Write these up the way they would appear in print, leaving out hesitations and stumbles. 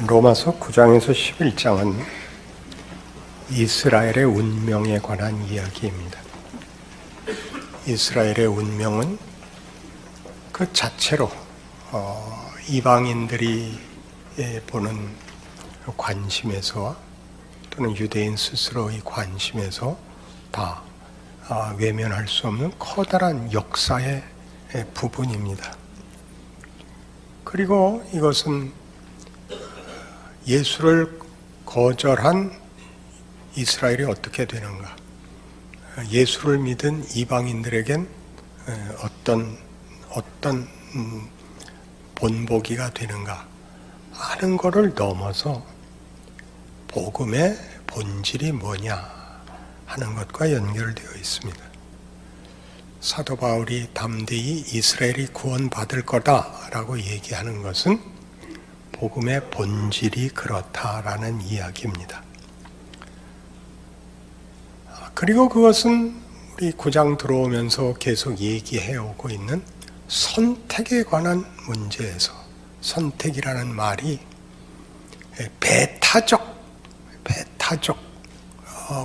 로마서 9장에서 11장은 이스라엘의 운명에 관한 이야기입니다. 이스라엘의 운명은 그 자체로 이방인들이 보는 관심에서 또는 유대인 스스로의 관심에서 다 외면할 수 없는 커다란 역사의 부분입니다. 그리고 이것은 예수를 거절한 이스라엘이 어떻게 되는가? 예수를 믿은 이방인들에겐 어떤 본보기가 되는가 하는 것을 넘어서 복음의 본질이 뭐냐 하는 것과 연결되어 있습니다. 사도 바울이 담대히 이스라엘이 구원받을 거다라고 얘기하는 것은 복음의 본질이 그렇다라는 이야기입니다. 그리고 그것은 우리 9장 들어오면서 계속 얘기해 오고 있는 선택에 관한 문제에서 선택이라는 말이 배타적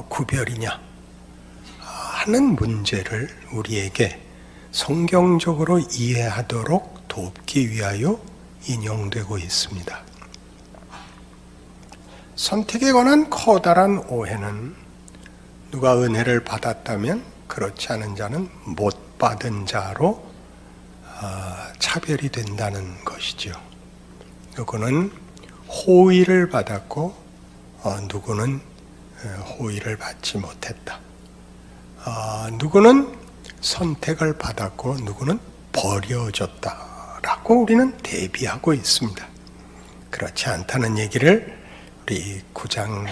구별이냐 하는 문제를 우리에게 성경적으로 이해하도록 돕기 위하여 인용되고 있습니다. 선택에 관한 커다란 오해는 누가 은혜를 받았다면 그렇지 않은 자는 못 받은 자로 차별이 된다는 것이죠. 누구는 호의를 받았고 누구는 호의를 받지 못했다. 누구는 선택을 받았고 누구는 버려졌다라고 우리는 대비하고 있습니다. 그렇지 않다는 얘기를 우리 9장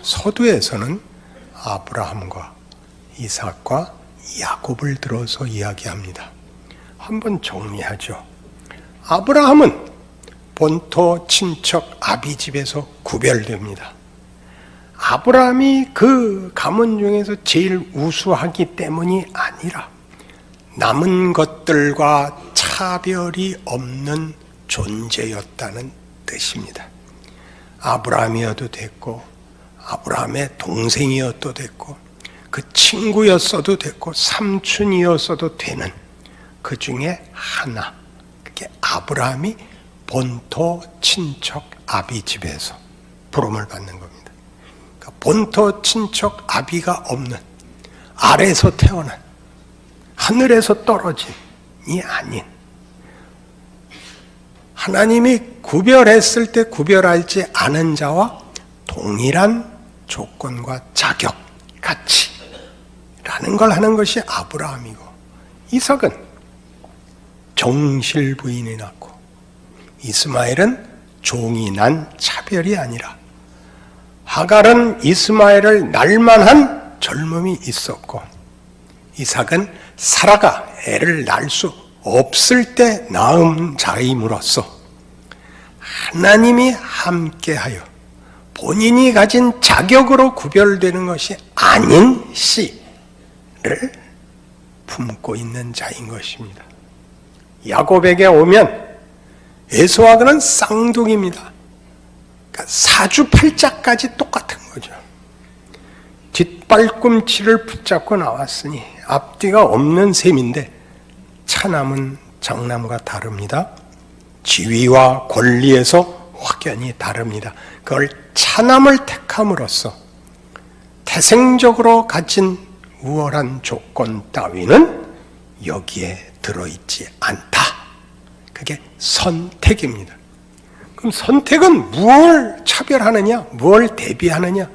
서두에서는 아브라함과 이삭과 야곱을 들어서 이야기합니다. 한번 정리하죠. 아브라함은 본토 친척 아비 집에서 구별됩니다. 아브라함이 그 가문 중에서 제일 우수하기 때문이 아니라 남은 것들과 차별이 없는 존재였다는 뜻입니다. 아브라함이어도 됐고 아브라함의 동생이어도 됐고 그 친구였어도 됐고 삼촌이었어도 되는 그 중에 하나, 그게 아브라함이 본토 친척 아비 집에서 부름을 받는 겁니다. 그러니까 본토 친척 아비가 없는 아래에서 태어난 하늘에서 떨어진이 아닌 하나님이 구별했을 때 구별하지 않은 자와 동일한 조건과 자격, 가치라는 걸 하는 것이 아브라함이고, 이삭은 정실 부인이 낳고 이스마엘은 종이 난 차별이 아니라 하갈은 이스마엘을 날만한 젊음이 있었고 이삭은 사라가 애를 낳을 수 없을 때 낳은 자임으로써 하나님이 함께하여 본인이 가진 자격으로 구별되는 것이 아닌 씨를 품고 있는 자인 것입니다. 야곱에게 오면 에서와는 쌍둥이입니다. 그러니까 사주팔자까지 똑같은 거죠. 뒷발꿈치를 붙잡고 나왔으니 앞뒤가 없는 셈인데 차남은 장남과 다릅니다. 지위와 권리에서 확연히 다릅니다. 그걸 차남을 택함으로써 태생적으로 가진 우월한 조건 따위는 여기에 들어있지 않다. 그게 선택입니다. 그럼 선택은 무엇을 차별하느냐? 무엇을 대비하느냐?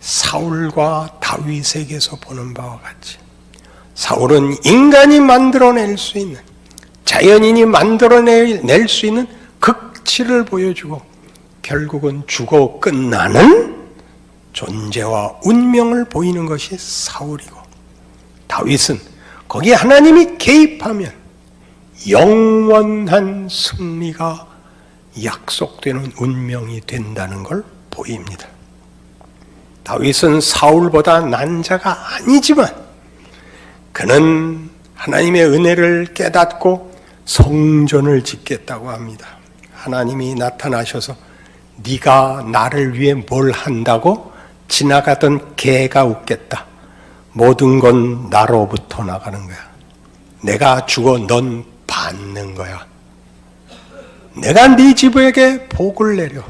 사울과 다윗에게서 보는 바와 같이 사울은 인간이 만들어낼 수 있는, 자연인이 만들어낼 수 있는 극치를 보여주고 결국은 죽어 끝나는 존재와 운명을 보이는 것이 사울이고, 다윗은 거기에 하나님이 개입하면 영원한 승리가 약속되는 운명이 된다는 걸 보입니다. 다윗은 사울보다 난 자가 아니지만 그는 하나님의 은혜를 깨닫고 성전을 짓겠다고 합니다. 하나님이 나타나셔서 네가 나를 위해 뭘 한다고? 지나가던 개가 웃겠다. 모든 건 나로부터 나가는 거야. 내가 주고 넌 받는 거야. 내가 네 집에게 복을 내려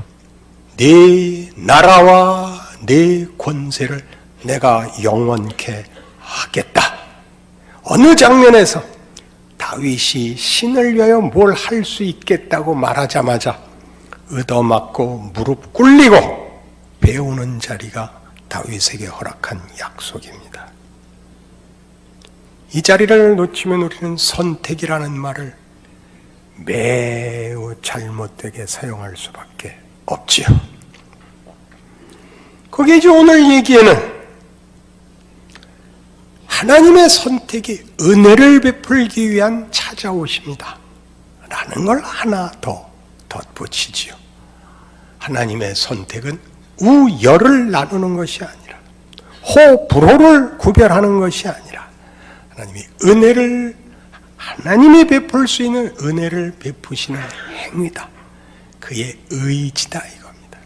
네 나라와 네 권세를 내가 영원케 하겠다. 어느 장면에서 다윗이 신을 위하여 뭘 할 수 있겠다고 말하자마자 얻어맞고 무릎 꿇리고 배우는 자리가 다윗에게 허락한 약속입니다. 이 자리를 놓치면 우리는 선택이라는 말을 매우 잘못되게 사용할 수밖에 없지요. 거기에 이제 오늘 얘기에는 하나님의 선택이 은혜를 베풀기 위한 찾아오십니다 라는 걸 하나 더 덧붙이지요. 하나님의 선택은 우열을 나누는 것이 아니라 호불호를 구별하는 것이 아니라 하나님이 은혜를 하나님이 베풀 수 있는 은혜를 베푸시는 행위다. 그의 의지다 이겁니다.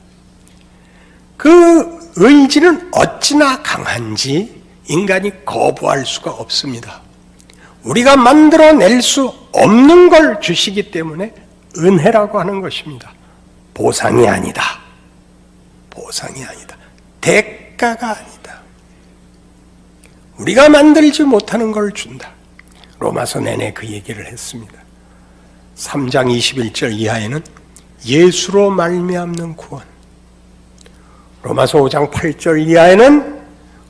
그 의지는 어찌나 강한지 인간이 거부할 수가 없습니다. 우리가 만들어낼 수 없는 걸 주시기 때문에 은혜라고 하는 것입니다. 보상이 아니다. 보상이 아니다. 대가가 아니다. 우리가 만들지 못하는 걸 준다. 로마서 내내 그 얘기를 했습니다. 3장 21절 이하에는 예수로 말미암는 구원, 로마서 5장 8절 이하에는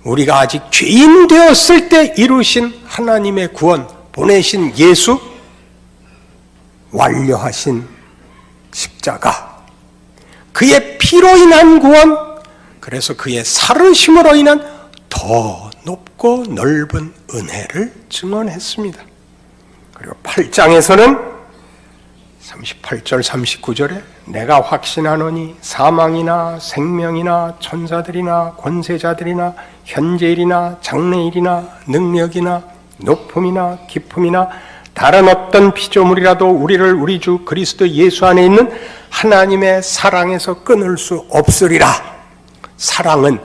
우리가 아직 죄인 되었을 때 이루신 하나님의 구원, 보내신 예수, 완료하신 십자가, 그의 피로 인한 구원, 그래서 그의 살으심으로 인한 더 높고 넓은 은혜를 증언했습니다. 그리고 8장에서는 38절 39절에 내가 확신하노니 사망이나 생명이나 천사들이나 권세자들이나 현재일이나 장래일이나 능력이나 높음이나 깊음이나 다른 어떤 피조물이라도 우리를 우리 주 그리스도 예수 안에 있는 하나님의 사랑에서 끊을 수 없으리라. 사랑은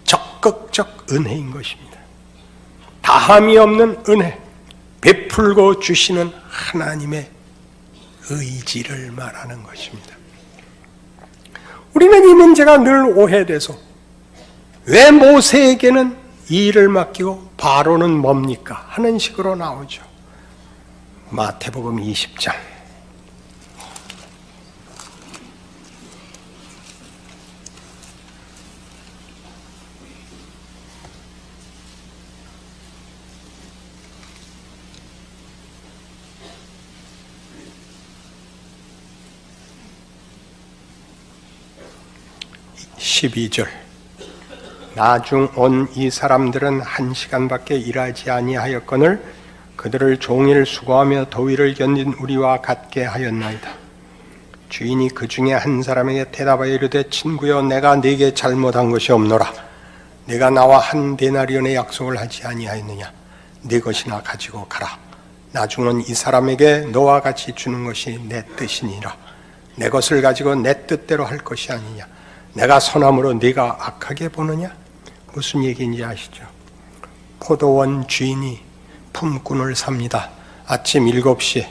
적극적 은혜인 것입니다. 다함이 없는 은혜, 베풀고 주시는 하나님의 의지를 말하는 것입니다. 우리는 이 문제가 늘 오해돼서 왜 모세에게는 이 일을 맡기고 바로는 뭡니까? 하는 식으로 나오죠. 마태복음 20장 12절 나중 온 이 사람들은 1시간밖에 일하지 아니하였거늘 그들을 종일 수고하며 더위를 견딘 우리와 같게 하였나이다. 주인이 그 중에 한 사람에게 대답하여 이르되 친구여 내가 네게 잘못한 것이 없노라. 네가 나와 한 데나리온의 약속을 하지 아니하였느냐. 네 것이나 가지고 가라. 나중 온 이 사람에게 너와 같이 주는 것이 내 뜻이니라. 내 것을 가지고 내 뜻대로 할 것이 아니냐. 내가 선함으로 네가 악하게 보느냐? 무슨 얘기인지 아시죠? 포도원 주인이 품꾼을 삽니다. 아침 7시에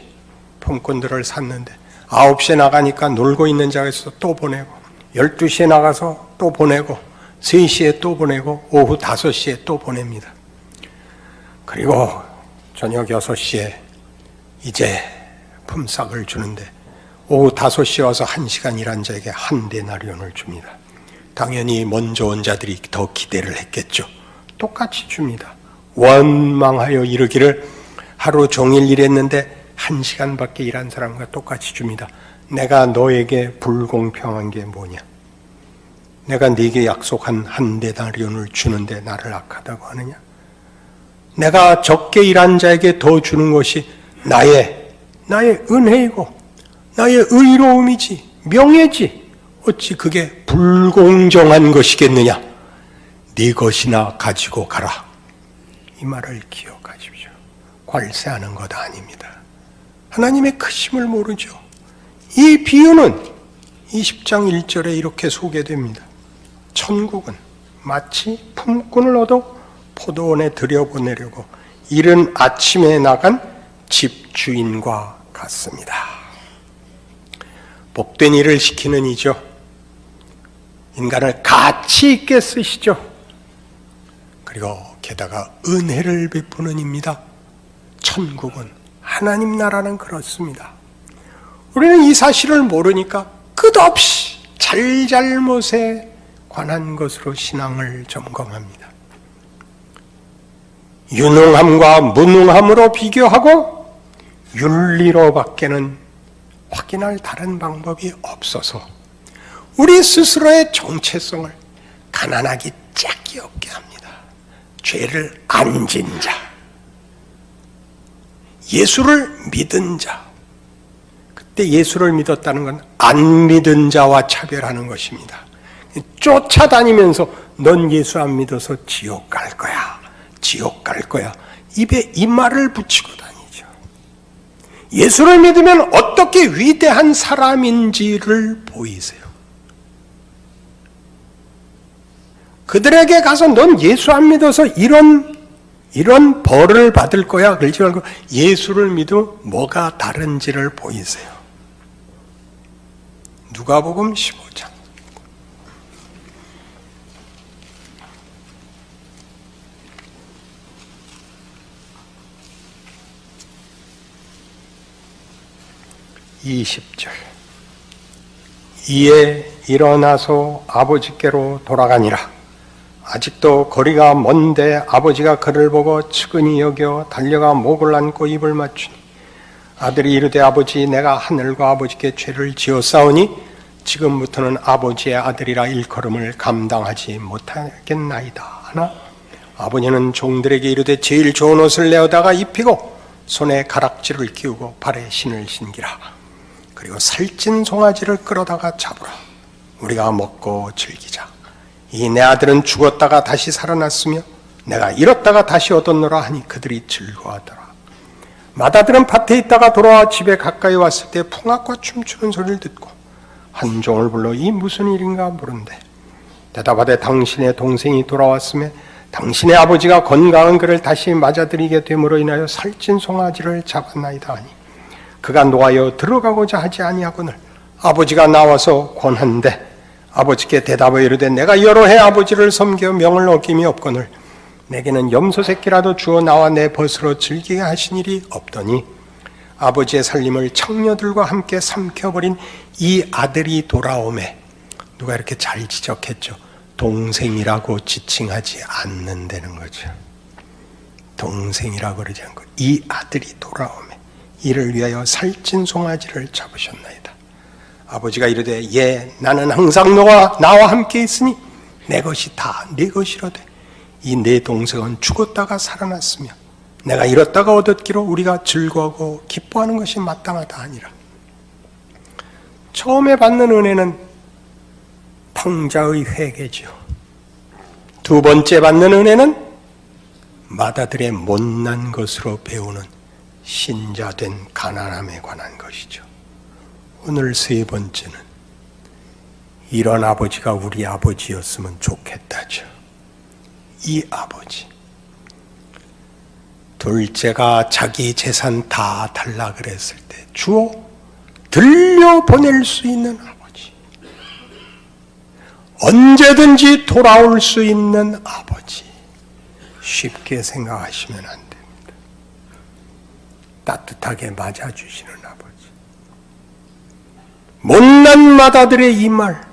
품꾼들을 샀는데 9시에 나가니까 놀고 있는 자에서 또 보내고 12시에 나가서 또 보내고 3시에 또 보내고 오후 5시에 또 보냅니다. 그리고 저녁 6시에 이제 품삯을 주는데 오후 5시에 와서 1시간 일한 자에게 한 데나리온을 줍니다. 당연히 먼저 온 자들이 더 기대를 했겠죠. 똑같이 줍니다. 원망하여 이르기를 하루 종일 일했는데 1시간밖에 일한 사람과 똑같이 줍니다. 내가 너에게 불공평한 게 뭐냐? 내가 네게 약속한 한 데나리온을 주는데 나를 악하다고 하느냐? 내가 적게 일한 자에게 더 주는 것이 나의 은혜이고 나의 의로움이지 명예지 어찌 그게 불공정한 것이겠느냐? 네 것이나 가지고 가라. 이 말을 기억하십시오. 괄세하는 것 아닙니다. 하나님의 크심을 모르죠. 이 비유는 20장 1절에 이렇게 소개됩니다. 천국은 마치 품꾼을 얻어 포도원에 들여보내려고 이른 아침에 나간 집주인과 같습니다. 복된 일을 시키는 이죠. 인간을 가치 있게 쓰시죠. 그리고 게다가 은혜를 베푸는 입니다. 천국은, 하나님 나라는 그렇습니다. 우리는 이 사실을 모르니까 끝없이 잘잘못에 관한 것으로 신앙을 점검합니다. 유능함과 무능함으로 비교하고 윤리로 밖에는 확인할 다른 방법이 없어서 우리 스스로의 정체성을 가난하기 짝이 없게 합니다. 죄를 안 진 자, 예수를 믿은 자. 그때 예수를 믿었다는 건 안 믿은 자와 차별하는 것입니다. 쫓아다니면서 넌 예수 안 믿어서 지옥 갈 거야. 지옥 갈 거야. 입에 이 말을 붙이고 다니죠. 예수를 믿으면 어떻게 위대한 사람인지를 보이세요. 그들에게 가서 넌 예수 안 믿어서 이런 벌을 받을 거야. 그러지 말고 예수를 믿으면 뭐가 다른지를 보이세요. 누가복음 15장. 이에 일어나서 아버지께로 돌아가니라. 아직도 거리가 먼데 아버지가 그를 보고 측은히 여겨 달려가 목을 안고 입을 맞추니 아들이 이르되 아버지 내가 하늘과 아버지께 죄를 지었사오니 지금부터는 아버지의 아들이라 일컬음을 감당하지 못하겠나이다 하나 아버지는 종들에게 이르되 제일 좋은 옷을 내어다가 입히고 손에 가락지를 끼우고 발에 신을 신기라. 그리고 살찐 송아지를 끌어다가 잡으라. 우리가 먹고 즐기자. 이 내 아들은 죽었다가 다시 살아났으며 내가 잃었다가 다시 얻었노라 하니 그들이 즐거워하더라. 맏아들은 밭에 있다가 돌아와 집에 가까이 왔을 때 풍악과 춤추는 소리를 듣고 한 종을 불러 이 무슨 일인가 물은데 대답하되 당신의 동생이 돌아왔으며 당신의 아버지가 건강한 그를 다시 맞아들이게 됨으로 인하여 살찐 송아지를 잡았나이다 하니 그가 노하여 들어가고자 하지 아니하거늘 아버지가 나와서 권한대 아버지께 대답하여 이르되 내가 여러 해 아버지를 섬겨 명을 어김이 없거늘 내게는 염소 새끼라도 주어 나와 내 벗으로 즐기게 하신 일이 없더니 아버지의 살림을 창녀들과 함께 삼켜버린 이 아들이 돌아오매 누가 이렇게 잘 지적했죠. 동생이라고 지칭하지 않는다는 거죠. 동생이라고 그러지 않고 이 아들이 돌아오매 이를 위하여 살찐 송아지를 잡으셨나이다. 아버지가 이르되 예 나는 항상 나와 함께 있으니 내 것이 다 네 것이로되 이 내 동생은 죽었다가 살아났으며 내가 잃었다가 얻었기로 우리가 즐거워하고 기뻐하는 것이 마땅하다 하니라. 처음에 받는 은혜는 탕자의 회개지요. 두 번째 받는 은혜는 맏아들의 못난 것으로 배우는 신자된 가난함에 관한 것이죠. 오늘 세 번째는 이런 아버지가 우리 아버지였으면 좋겠다죠. 이 아버지. 둘째가 자기 재산 다 달라 그랬을 때 주어 들려보낼 수 있는 아버지. 언제든지 돌아올 수 있는 아버지. 쉽게 생각하시면 안 됩니다. 따뜻하게 맞아주시는 아버지. 못난 맏아들의 이 말,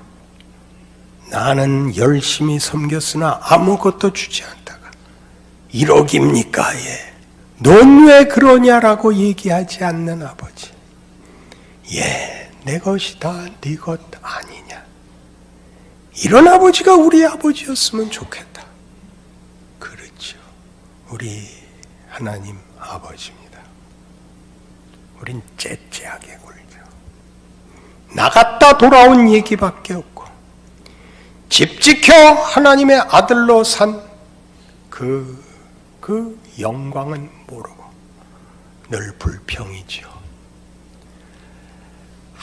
나는 열심히 섬겼으나 아무것도 주지 않다가 1억입니까? 예. 넌 왜 그러냐라고 얘기하지 않는 아버지. 예, 내 것이 다 네 것 아니냐. 이런 아버지가 우리 아버지였으면 좋겠다. 그렇죠. 우리 하나님 아버지입니다. 우린 째째하게 굴죠. 나갔다 돌아온 얘기밖에 없고 집 지켜 하나님의 아들로 산 그 영광은 모르고 늘 불평이지요.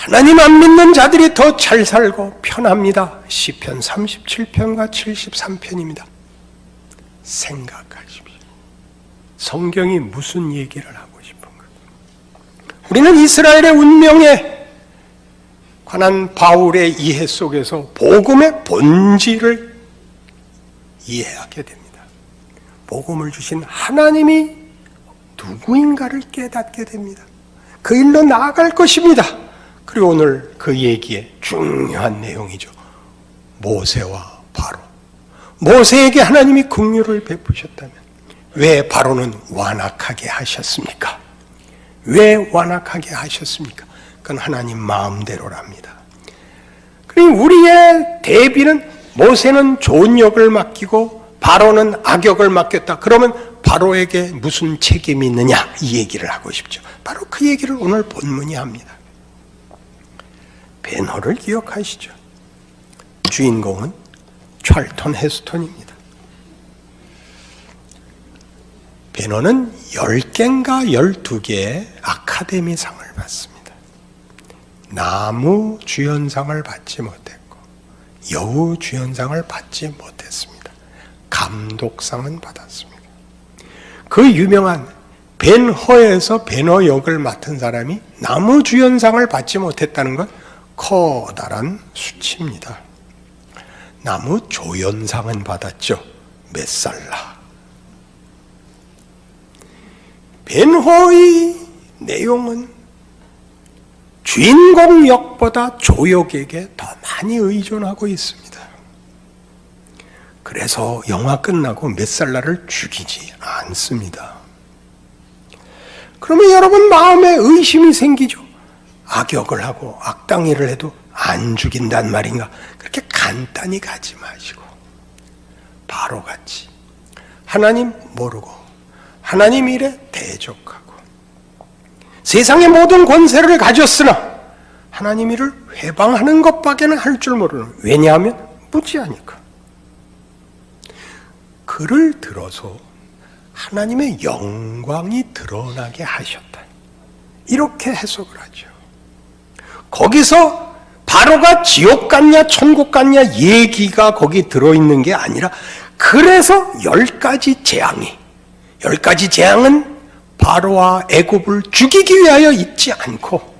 하나님 안 믿는 자들이 더 잘 살고 편합니다. 시편 37편과 73편입니다. 생각하십시오. 성경이 무슨 얘기를 하고 싶은가? 우리는 이스라엘의 운명에 관한 바울의 이해 속에서 복음의 본질을 이해하게 됩니다. 복음을 주신 하나님이 누구인가를 깨닫게 됩니다. 그 일로 나아갈 것입니다. 그리고 오늘 그 얘기의 중요한 내용이죠. 모세와 바로. 모세에게 하나님이 긍휼을 베푸셨다면 왜 바로는 완악하게 하셨습니까? 왜 완악하게 하셨습니까? 그건 하나님 마음대로랍니다. 그리고 우리의 대비는 모세는 좋은 역을 맡기고 바로는 악역을 맡겼다. 그러면 바로에게 무슨 책임이 있느냐? 이 얘기를 하고 싶죠. 바로 그 얘기를 오늘 본문이 합니다. 벤허를 기억하시죠? 주인공은 찰턴 헤스턴입니다. 벤허는 10개인가 12개의 아카데미상을 받습니다. 나무 주연상을 받지 못했고 여우 주연상을 받지 못했습니다. 감독상은 받았습니다. 그 유명한 벤허에서 벤허 역을 맡은 사람이 나무 주연상을 받지 못했다는 건 커다란 수치입니다. 나무 조연상은 받았죠. 메살라. 벤허의 내용은 주인공 역보다 조역에게 더 많이 의존하고 있습니다. 그래서 영화 끝나고 메살라를 죽이지 않습니다. 그러면 여러분 마음에 의심이 생기죠. 악역을 하고 악당일을 해도 안 죽인단 말인가? 그렇게 간단히 가지 마시고 바로같이 하나님 모르고 하나님 일에 대적하고 세상의 모든 권세를 가졌으나 하나님 일을 회방하는 것밖에는 할 줄 모르는, 왜냐하면 무지하니까. 그를 들어서 하나님의 영광이 드러나게 하셨다. 이렇게 해석을 하죠. 거기서 바로가 지옥 갔냐 천국 갔냐 얘기가 거기 들어있는 게 아니라, 그래서 10가지 재앙이, 10가지 재앙은 바로와 애굽을 죽이기 위하여 있지 않고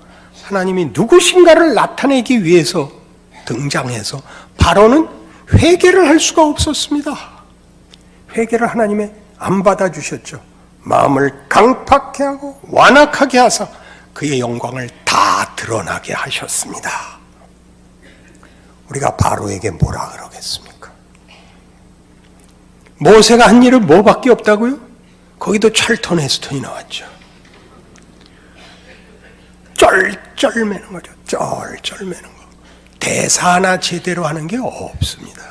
하나님이 누구신가를 나타내기 위해서 등장해서 바로는 회개를 할 수가 없었습니다. 회개를 하나님의 안 받아주셨죠. 마음을 강팍해 하고 완악하게 하사 그의 영광을 다 드러나게 하셨습니다. 우리가 바로에게 뭐라 그러겠습니까? 모세가 한 일은 뭐밖에 없다고요? 거기도 찰턴 헤스턴이 나왔죠. 쩔쩔 매는 거죠. 쩔쩔 매는 거. 대사 하나 제대로 하는 게 없습니다.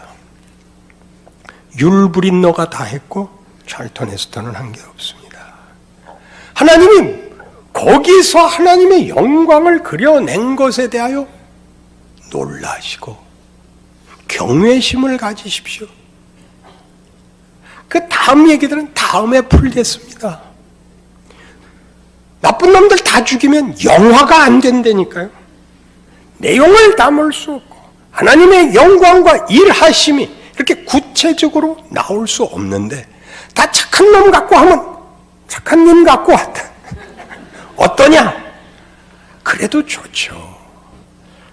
율브린너가 다 했고 찰턴 헤스턴은 한 게 없습니다. 하나님이 거기서 하나님의 영광을 그려낸 것에 대하여 놀라시고 경외심을 가지십시오. 그 다음 얘기들은 다음에 풀겠습니다. 나쁜 놈들 다 죽이면 영화가 안 된다니까요. 내용을 담을 수 없고 하나님의 영광과 일하심이 이렇게 구체적으로 나올 수 없는데, 다 착한 놈 갖고 하면 착한 님 갖고 왔다. 어떠냐? 그래도 좋죠.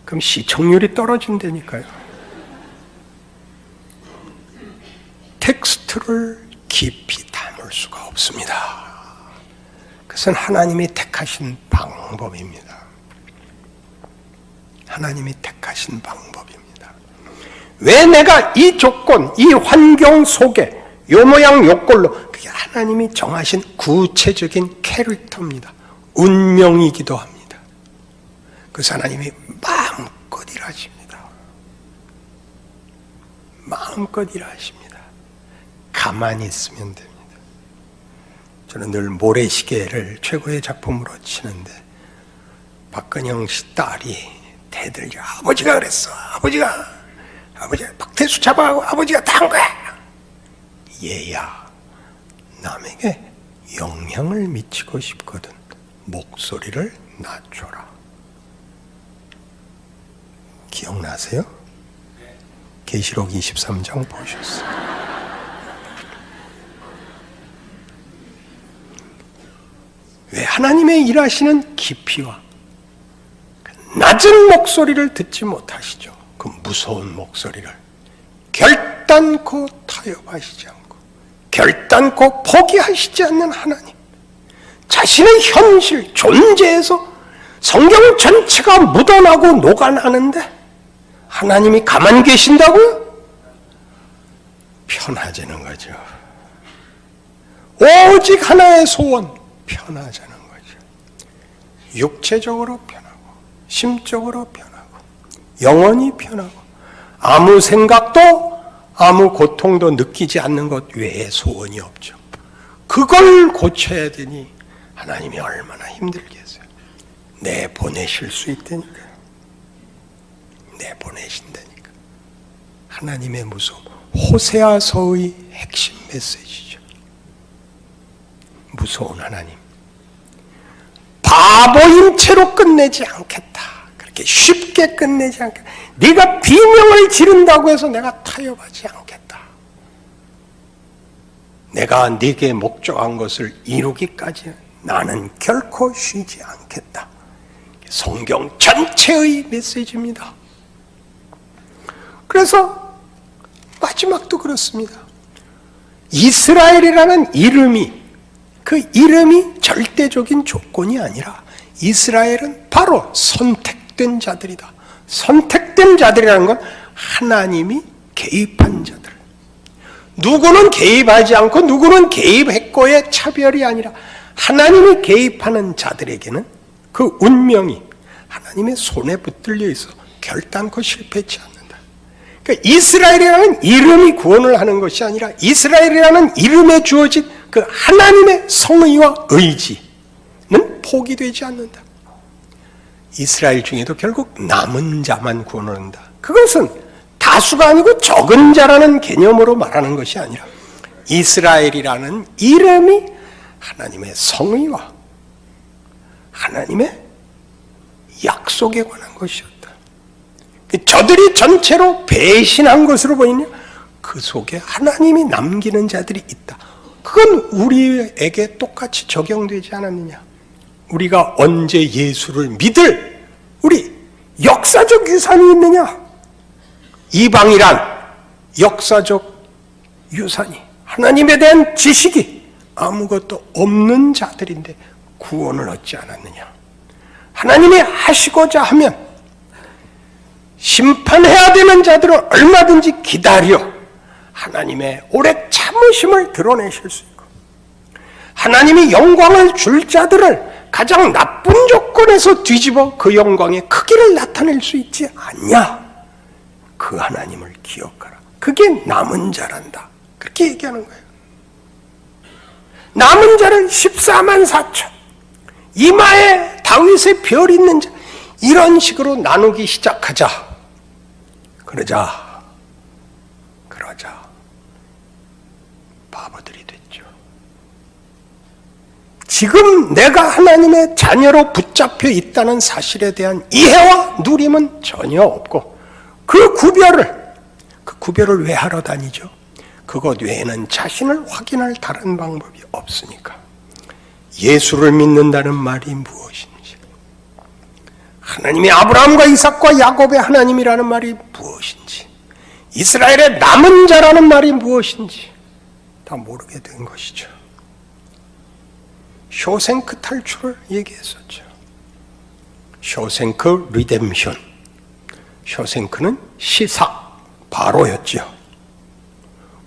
그럼 시청률이 떨어진다니까요. 텍스트를 깊이 담을 수가 없습니다. 그것은 하나님이 택하신 방법입니다. 하나님이 택하신 방법입니다. 왜 내가 이 조건, 이 환경 속에 요 모양 요 꼴로, 그게 하나님이 정하신 구체적인 캐릭터입니다. 운명이기도 합니다. 그래서 하나님이 마음껏 일하십니다. 마음껏 일하십니다. 가만히 있으면 됩니다. 저는 늘 모래시계를 최고의 작품으로 치는데, 박근영 씨 딸이 대들죠. 아버지가 그랬어. 아버지가 박태수 잡아가고 아버지가 다 한 거야. 얘야, 남에게 영향을 미치고 싶거든 목소리를 낮춰라. 기억나세요? 계시록 23장 보셨어요. 왜 하나님의 일하시는 깊이와 낮은 목소리를 듣지 못하시죠? 그 무서운 목소리를 결단코 타협하시지 않고 결단코 포기하시지 않는 하나님, 자신의 현실, 존재에서 성경 전체가 묻어나고 녹아나는데 하나님이 가만히 계신다고요? 편하자는 거죠. 오직 하나의 소원, 편하자는 거죠. 육체적으로 편하고 심적으로 편하고 영원히 편하고 아무 생각도 아무 고통도 느끼지 않는 것 외에 소원이 없죠. 그걸 고쳐야 되니 하나님이 얼마나 힘들겠어요. 내보내실 수 있다니까요. 내보내신다니까. 하나님의 무서움, 호세아서의 핵심 메시지죠. 무서운 하나님, 바보인 채로 끝내지 않겠다. 그렇게 쉽게 끝내지 않겠다. 네가 비명을 지른다고 해서 내가 타협하지 않겠다. 내가 네게 목적한 것을 이루기까지 나는 결코 쉬지 않겠다. 성경 전체의 메시지입니다. 그래서 마지막도 그렇습니다. 이스라엘이라는 이름이, 그 이름이 절대적인 조건이 아니라 이스라엘은 바로 선택된 자들이다. 선택된 자들이라는 건 하나님이 개입한 자들. 누구는 개입하지 않고 누구는 개입했고의 차별이 아니라 하나님이 개입하는 자들에게는 그 운명이 하나님의 손에 붙들려 있어 결단코 실패치 않는다. 그러니까 이스라엘이라는 이름이 구원을 하는 것이 아니라 이스라엘이라는 이름에 주어진 그 하나님의 성의와 의지는 포기되지 않는다. 이스라엘 중에도 결국 남은 자만 구원을 한다. 그것은 다수가 아니고 적은 자라는 개념으로 말하는 것이 아니라 이스라엘이라는 이름이 하나님의 성의와 하나님의 약속에 관한 것이었다. 저들이 전체로 배신한 것으로 보이냐? 그 속에 하나님이 남기는 자들이 있다. 그건 우리에게 똑같이 적용되지 않았느냐? 우리가 언제 예수를 믿을 우리 역사적 유산이 있느냐? 이방이란 역사적 유산이, 하나님에 대한 지식이 아무것도 없는 자들인데 구원을 얻지 않았느냐? 하나님이 하시고자 하면 심판해야 되는 자들은 얼마든지 기다려 하나님의 오래 참으심을 드러내실 수 있고, 하나님이 영광을 줄 자들을 가장 나쁜 조건에서 뒤집어 그 영광의 크기를 나타낼 수 있지 않냐? 그 하나님을 기억하라. 그게 남은 자란다. 그렇게 얘기하는 거예요. 남은 자를 14만 4천, 이마에 다윗의 별 있는 자, 이런 식으로 나누기 시작하자. 그러자 바보들이 됐죠. 지금 내가 하나님의 자녀로 붙잡혀 있다는 사실에 대한 이해와 누림은 전혀 없고, 그 구별을 왜 하러 다니죠? 그것 외에는 자신을 확인할 다른 방법이 없으니까. 예수를 믿는다는 말이 무엇인지, 하나님이 아브라함과 이삭과 야곱의 하나님이라는 말이 무엇인지, 이스라엘의 남은 자라는 말이 무엇인지 다 모르게 된 것이죠. 쇼생크 탈출을 얘기했었죠. 쇼생크 리뎀션. 쇼생크는 시삭, 바로였죠.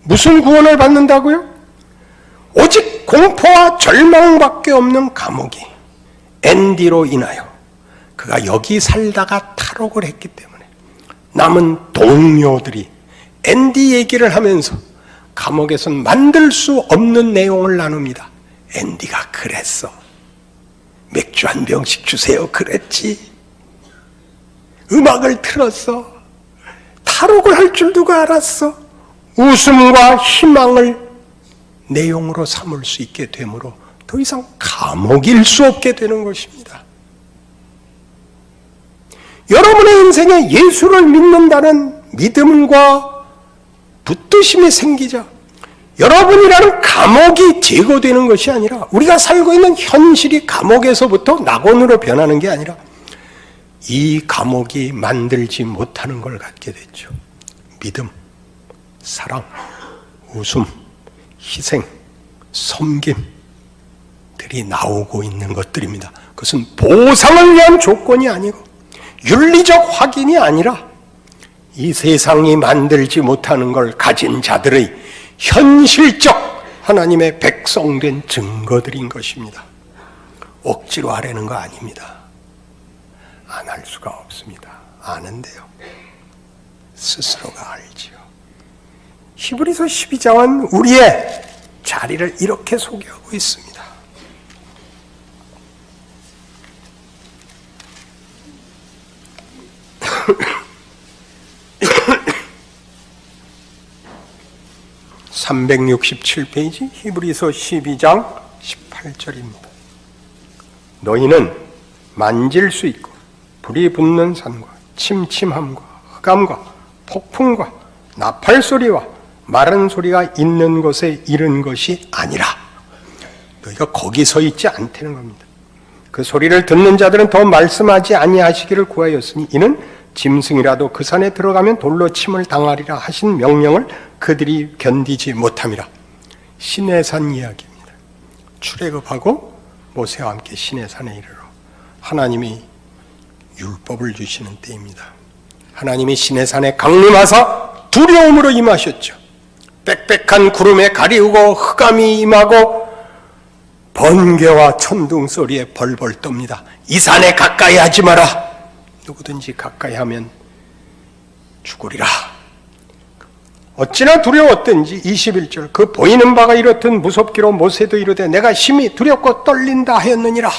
무슨 구원을 받는다고요? 오직 공포와 절망밖에 없는 감옥이 앤디로 인하여, 그가 여기 살다가 탈옥을 했기 때문에 남은 동료들이 앤디 얘기를 하면서 감옥에선 만들 수 없는 내용을 나눕니다. 앤디가 그랬어. 맥주 한 병씩 주세요. 그랬지. 음악을 틀었어. 탈옥을 할 줄 누가 알았어. 웃음과 희망을 내용으로 삼을 수 있게 되므로 더 이상 감옥일 수 없게 되는 것입니다. 여러분의 인생에 예수를 믿는다는 믿음과 붙드심이 생기자 여러분이라는 감옥이 제거되는 것이 아니라 우리가 살고 있는 현실이 감옥에서부터 낙원으로 변하는 게 아니라 이 감옥이 만들지 못하는 걸 갖게 됐죠. 믿음, 사랑, 웃음, 희생, 섬김들이 나오고 있는 것들입니다. 그것은 보상을 위한 조건이 아니고 윤리적 확인이 아니라 이 세상이 만들지 못하는 걸 가진 자들의 현실적 하나님의 백성된 증거들인 것입니다. 억지로 하려는 거 아닙니다. 안 할 수가 없습니다. 아는데요. 스스로가 알지요. 히브리서 12장은 우리의 자리를 이렇게 소개하고 있습니다. (367페이지) 히브리서 12장 18절입니다. 너희는 만질 수 있고 불이 붙는 산과 침침함과 흑암과 폭풍과 나팔 소리와 마른 소리가 있는 곳에 이른 것이 아니라 너희가 거기 서 있지 않다는 겁니다. 그 소리를 듣는 자들은 더 말씀하지 아니하시기를 구하였으니 이는 짐승이라도 그 산에 들어가면 돌로 침을 당하리라 하신 명령을 그들이 견디지 못함이라. 시내산 이야기입니다. 출애굽하고 모세와 함께 시내산에 이르러 하나님이 율법을 주시는 때입니다. 하나님이 시내산에 강림하사 두려움으로 임하셨죠. 빽빽한 구름에 가리우고 흑암이 임하고 번개와 천둥 소리에 벌벌 떱니다. 이 산에 가까이 하지 마라. 누구든지 가까이 하면 죽으리라. 어찌나 두려웠든지 21절 그 보이는 바가 이렇듯 무섭기로 모세도 이르되 내가 심히 두렵고 떨린다 하였느니라.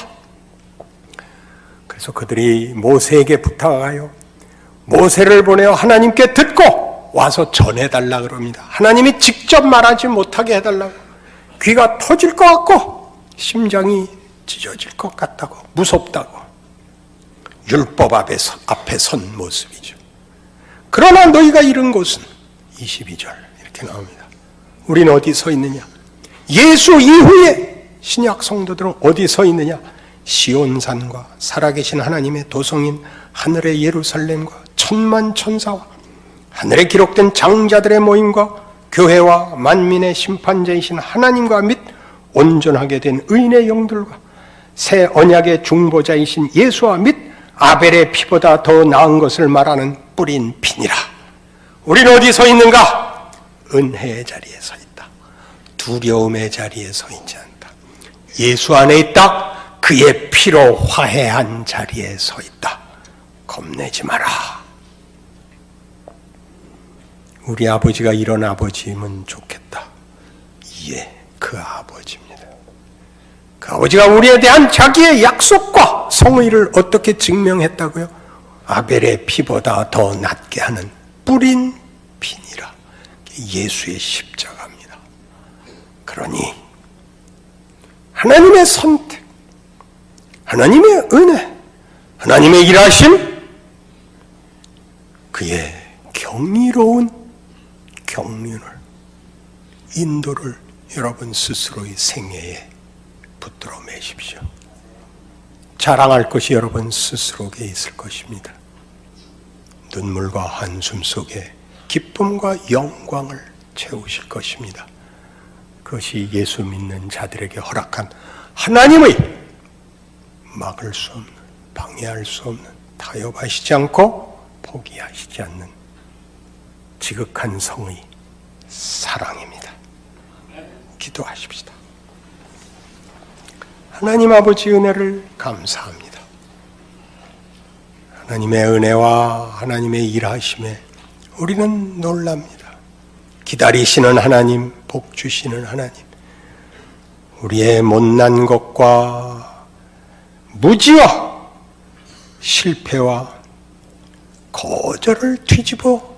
그래서 그들이 모세에게 부탁하여 모세를 보내어 하나님께 듣고 와서 전해달라 그럽니다. 하나님이 직접 말하지 못하게 해달라고. 귀가 터질 것 같고 심장이 찢어질 것 같다고, 무섭다고 율법 앞에 선 모습이죠. 그러나 너희가 이른 곳은 22절 이렇게 나옵니다. 우리는 어디 서 있느냐? 예수 이후에 신약 성도들은 어디 서 있느냐? 시온산과 살아계신 하나님의 도성인 하늘의 예루살렘과 천만 천사와 하늘에 기록된 장자들의 모임과 교회와 만민의 심판자이신 하나님과 및 온전하게 된 의인의 영들과 새 언약의 중보자이신 예수와 및 아벨의 피보다 더 나은 것을 말하는 뿌린 피니라. 우리는 어디 서 있는가? 은혜의 자리에 서 있다. 두려움의 자리에 서 있지 않다. 예수 안에 있다. 그의 피로 화해한 자리에 서 있다. 겁내지 마라. 우리 아버지가 이런 아버지면 좋겠다. 예, 그 아버지입니다. 그 아버지가 우리에 대한 자기의 약속과 성의를 어떻게 증명했다고요? 아벨의 피보다 더 낫게 하는 뿌린 피니라. 예수의 십자가입니다. 그러니 하나님의 선택, 하나님의 은혜, 하나님의 일하심, 그의 경이로운 경륜을, 인도를 여러분 스스로의 생애에 붙들어 매십시오. 자랑할 것이 여러분 스스로에게 있을 것입니다. 눈물과 한숨 속에 기쁨과 영광을 채우실 것입니다. 그것이 예수 믿는 자들에게 허락한 하나님의 막을 수 없는, 방해할 수 없는, 타협하시지 않고 포기하시지 않는 지극한 성의 사랑입니다. 기도하십시다. 하나님 아버지 은혜를 감사합니다. 하나님의 은혜와 하나님의 일하심에 우리는 놀랍니다. 기다리시는 하나님, 복 주시는 하나님, 우리의 못난 것과 무지와 실패와 거절을 뒤집어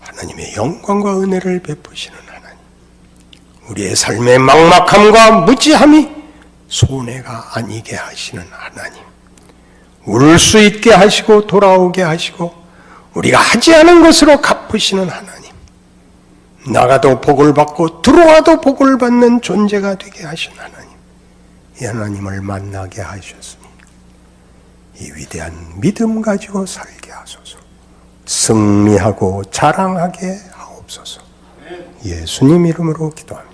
하나님의 영광과 은혜를 베푸시는 하나님, 우리의 삶의 막막함과 무지함이 손해가 아니게 하시는 하나님, 울을 수 있게 하시고 돌아오게 하시고 우리가 하지 않은 것으로 갚으시는 하나님, 나가도 복을 받고 들어와도 복을 받는 존재가 되게 하신 하나님, 이 하나님을 만나게 하셨으니 이 위대한 믿음 가지고 살게 하소서. 승리하고 자랑하게 하옵소서. 예수님 이름으로 기도합니다.